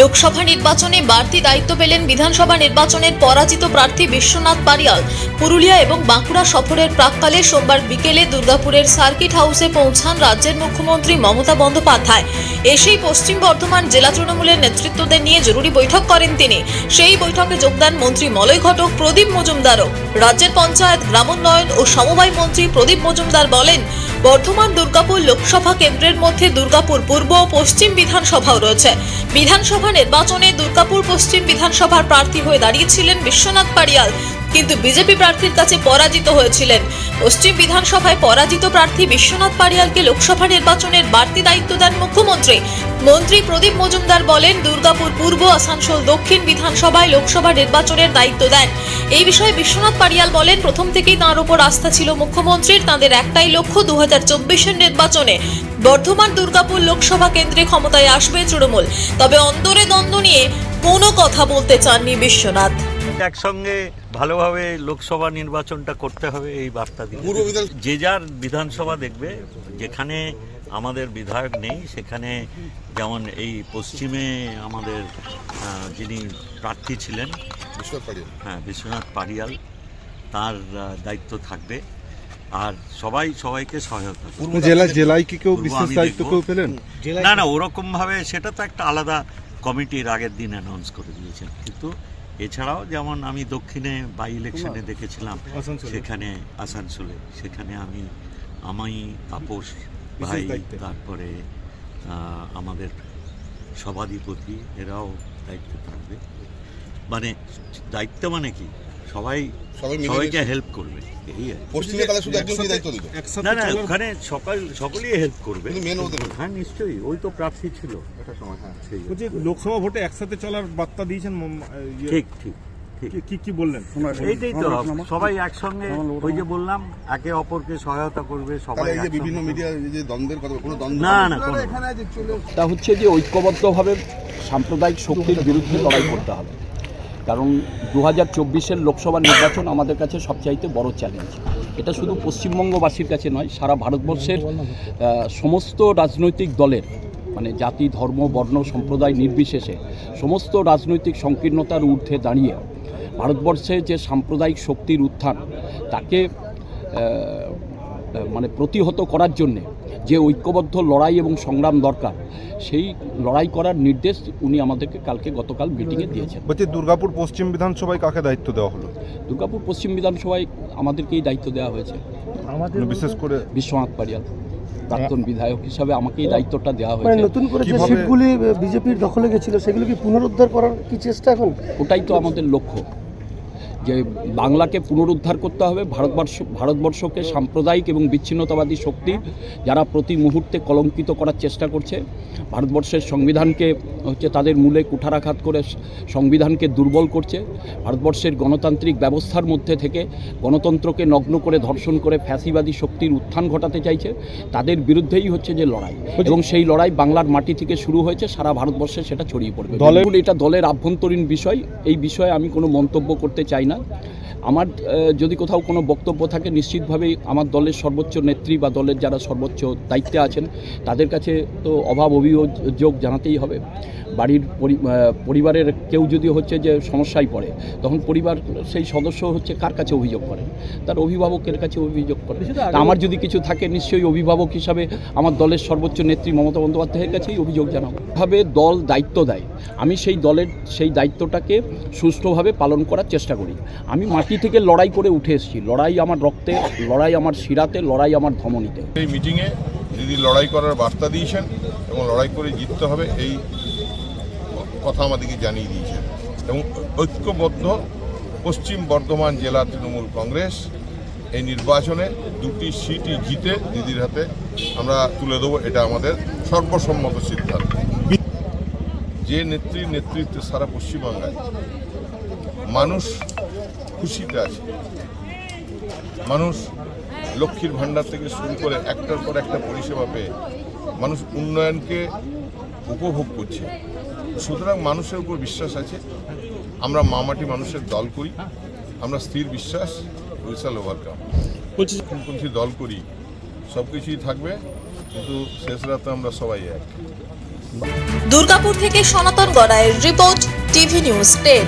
লোকসভা নির্বাচনে বাড়তি দায়িত্ব পেলেন বিধানসভা নির্বাচনের পরাজিত প্রার্থী বিশ্বনাথ পারিয়াল। পুরুলিয়া এবং বাঁকুড়া সফরের প্রাক্কালে সোমবার বিকেলে দুর্গাপুরের সার্কিট হাউসে পৌঁছান রাজ্যের মুখ্যমন্ত্রী মমতা বন্দ্যোপাধ্যায়। এসেই পশ্চিম বর্ধমান জেলা তৃণমূলের নেতৃত্বদের নিয়ে জরুরি বৈঠক করেন তিনি। সেই বৈঠকে যোগদান মন্ত্রী মলয় ঘটক, প্রদীপ মজুমদারও। রাজ্যের পঞ্চায়েত, গ্রামোন্নয়ন ও সমবায় মন্ত্রী প্রদীপ মজুমদার বলেন, বর্ধমান দুর্গাপুর লোকসভা কেন্দ্রের মধ্যে দুর্গাপুর পূর্ব ও পশ্চিম বিধানসভাও রয়েছে। বিধানসভা নির্বাচনে দুর্গাপুর পশ্চিম বিধানসভার প্রার্থী হয়ে দাঁড়িয়েছিলেন বিশ্বনাথ পারিয়াল, কিন্তু বিজেপি প্রার্থীর কাছে পরাজিত হয়েছিলেন। পশ্চিম বিধানসভায় পরাজিত প্রার্থী বিশ্বনাথ পারিয়ালকে লোকসভা নির্বাচনের বাড়তি দায়িত্ব দেন মুখ্যমন্ত্রী। মন্ত্রী প্রদীপ মজুমদার বলেন, দুর্গাপুর পূর্ব, আসানসোল দক্ষিণ বিধানসভায় লোকসভা নির্বাচনের দায়িত্ব দেন। এই বিষয়ে বিশ্বনাথ পারিয়াল বলেন, প্রথম থেকেই তাঁর উপর আস্থা ছিল মুখ্যমন্ত্রীর। তাঁদের একটাই লক্ষ্য, 2024-এর নির্বাচনে বর্ধমান দুর্গাপুর লোকসভা কেন্দ্রে ক্ষমতায় আসবে তৃণমূল। তবে অন্তরে দ্বন্দ্ব নিয়ে কোনো কথা বলতে চাননি বিশ্বনাথ। একসঙ্গে ভালোভাবে লোকসভা নির্বাচনটা করতে হবে এই বার্তা দিয়ে যে যার বিধানসভা দেখবে, যেখানে আমাদের বিধায়ক নেই সেখানে, যেমন এই পশ্চিমে আমাদের যিনি প্রার্থী ছিলেন বিশ্বনাথ পারিয়াল, তার দায়িত্ব থাকবে। আর সবাইকে সহায়তা। জেলায় কি কেউ বিশেষ দায়িত্ব কেউ পেলেন? না, ওরকম ভাবে সেটা তো একটা আলাদা কমিটির আগের দিন অ্যানাউন্স করে দিয়েছেন। কিন্তু এছাড়াও যেমন আমি দক্ষিণে বাই ইলেকশনে দেখেছিলাম, সেখানে আসানসোলে, সেখানে আমি তাপস ভাই, তারপরে আমাদের সভাধিপতি, এরাও দায়িত্ব থাকবে। মানে দায়িত্ব মানে কি, সবাইকে হেল্প করবে। না, ওখানে সকলেই হেল্প করবে। হ্যাঁ, নিশ্চয়ই, ওই তো প্রার্থী ছিল একটা সময়। লোকসভা ভোটে একসাথে চলার বার্তা দিয়েছেন। ঠিক কি বললেন? এইটাই তো, সবাই একসঙ্গে, ওই যে বললাম, একে অপরকে সহায়তা করবে সবাই। বিভিন্ন মিডিয়ার যে দ্বন্দ্বের কথা, কোনো দ্বন্দ্ব না, তা হচ্ছে যে ঐক্যবদ্ধভাবে সাম্প্রদায়িক শক্তির বিরুদ্ধে লড়াই করতে হবে। কারণ 2024-এর লোকসভা নির্বাচন আমাদের কাছে সবচাইতে বড় চ্যালেঞ্জ। এটা শুধু পশ্চিমবঙ্গবাসীর কাছে নয়, সারা ভারতবর্ষের সমস্ত রাজনৈতিক দলের, মানে জাতি, ধর্ম, বর্ণ, সম্প্রদায় নির্বিশেষে সমস্ত রাজনৈতিক সংকীর্ণতার ঊর্ধ্বে দাঁড়িয়ে ভারতবর্ষে যে সাম্প্রদায়িক শক্তির উত্থান, তাকে মানে প্রতিহত করার জন্যে যে ঐক্যবদ্ধ লড়াই এবং সংগ্রাম দরকার, সেই লড়াই করার নির্দেশ উনি আমাদেরকে গতকাল মিটিংয়ে দিয়েছেন। বলছি, দুর্গাপুর পশ্চিম বিধানসভায় কাকে দায়িত্ব দেওয়া হলো? দুর্গাপুর পশ্চিম বিধানসভায় আমাদেরকেই দায়িত্ব দেওয়া হয়েছে। বিশেষ করে বিশ্বনাথ পারিয়াল প্রাক্তন বিধায়ক হিসাবে আমাকেই দায়িত্বটা দেওয়া হয়েছে। নতুন করে যে সিটগুলি বিজেপির দখলে গেছিল, সেগুলো কি পুনরুদ্ধার করার কি চেষ্টা এখন? ওটাই তো আমাদের লক্ষ্য, যে বাংলাকে পুনরুদ্ধার করতে হবে। ভারতবর্ষকে সাম্প্রদায়িক এবং বিচ্ছিন্নতাবাদী শক্তি যারা প্রতি মুহূর্তে কলঙ্কিত করার চেষ্টা করছে, ভারতবর্ষের সংবিধানকে তাদের মূলে কুঠারাঘাত করে সংবিধানকে দুর্বল করছে, ভারতবর্ষের গণতান্ত্রিক ব্যবস্থার মধ্যে থেকে গণতন্ত্রকে নগ্ন করে ধর্ষণ করে ফ্যাসিবাদী শক্তির উত্থান ঘটাতে চাইছে, তাদের বিরুদ্ধেই হচ্ছে যে লড়াই। এবং সেই লড়াই বাংলার মাটি থেকে শুরু হয়েছে, সারা ভারতবর্ষে সেটা ছড়িয়ে পড়বে। এটা দলের আভ্যন্তরীণ বিষয়, এই বিষয়ে আমি কোনো মন্তব্য করতে চাই না। আমার যদি কোথাও কোনো বক্তব্য থাকে, নিশ্চিতভাবেই আমার দলের সর্বোচ্চ নেত্রী বা দলের যারা সর্বোচ্চ দায়িত্বে আছেন তাদের কাছে তো অভাব অভিযোগ জানাতেই হবে। পরিবারের কেউ যদি হচ্ছে যে সমস্যায় পড়ে, তখন পরিবার সেই সদস্য হচ্ছে কার কাছে অভিযোগ করে? তার অভিভাবকের কাছে অভিযোগ করে। আমার যদি কিছু থাকে, নিশ্চয়ই অভিভাবক হিসাবে আমার দলের সর্বোচ্চ নেত্রী মমতা বন্দ্যোপাধ্যায়ের কাছেই অভিযোগ জানাবো। ভাবে দল দায়িত্ব দেয়, আমি সেই দায়িত্বটাকে সুষ্ঠুভাবে পালন করার চেষ্টা করি। আমি মাটি থেকে লড়াই করে উঠে এসেছি, লড়াই আমার রক্তে, লড়াই আমার শিরাতে, লড়াই আমার ধমনীতে। এই মিটিংয়ে দিদি লড়াই করার বার্তা দিয়েছেন এবং লড়াই করে জিততে হবে এই কথা আমাদেরকে জানিয়ে দিয়েছেন। এবং ঐক্যবদ্ধ পশ্চিম বর্ধমান জেলা তৃণমূল কংগ্রেস এই নির্বাচনে 2টি সিটই জিতে দিদির হাতে আমরা তুলে দেবো, এটা আমাদের সর্বসম্মত সিদ্ধান্ত। যে নেতৃত্বে সারা পশ্চিমবাংলায় মানুষ খুশিতে আছে, মানুষ লক্ষ্মীর ভাণ্ডার থেকে শুরু করে একটার পর একটা পরিষেবা পেয়ে মানুষ উন্নয়নকে উপভোগ করছে। সুতরাং মানুষের উপর বিশ্বাস আছে। আমরা মামাটি মানুষের দল করি, আমরা স্থির বিশ্বাস, উই শ্যাল ওভারকাম। কোনপন্থী দল করি, সব কিছুই থাকবে, কিন্তু শেষ রাতে আমরা সবাই এক। দুর্গাপুর থেকে সনাতন গড়াইয়ের রিপোর্ট, টিভি নিউজ 10।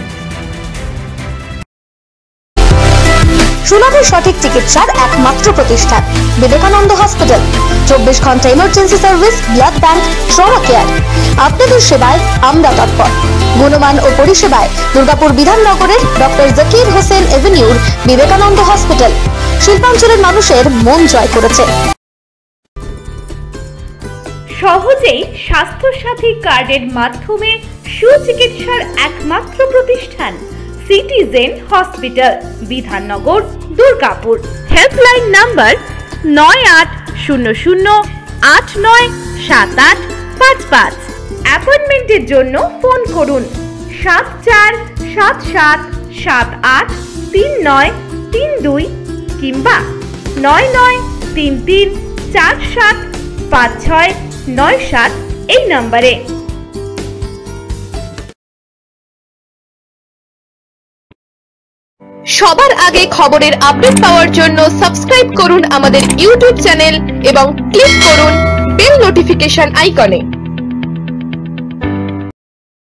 সুলভে সঠিক চিকিৎসার একমাত্র প্রতিষ্ঠান বিবেকানন্দ হসপিটাল। 24 ঘন্টা emergency service, blood bank, trauma care. আপনাদের সেবায় আমরা তৎপর। গুণমান ও পরিষেবায় দুর্গাপুর বিধাননগরের ডক্টর জাকির হোসেন এভিনিউর বিবেকানন্দ হসপিটাল শিল্পাঞ্চলের মানুষের মন জয় করেছে। সহজেই স্বাস্থ্যসাথী কার্ডের মাধ্যমে সুচিকিৎসার একমাত্র প্রতিষ্ঠান citizen hospital, Bidhannagar, Durgapur. Helpline number 9800897855। অ্যাপয়েন্টমেন্টের জন্য ফোন করুন 7477783932 কিংবা 9933475697 এই নম্বরে। সবার আগে খবরের আপডেট পাওয়ার জন্য সাবস্ক্রাইব করুন আমাদের ইউটিউব চ্যানেল এবং ক্লিক করুন বেল নোটিফিকেশন আইকনে।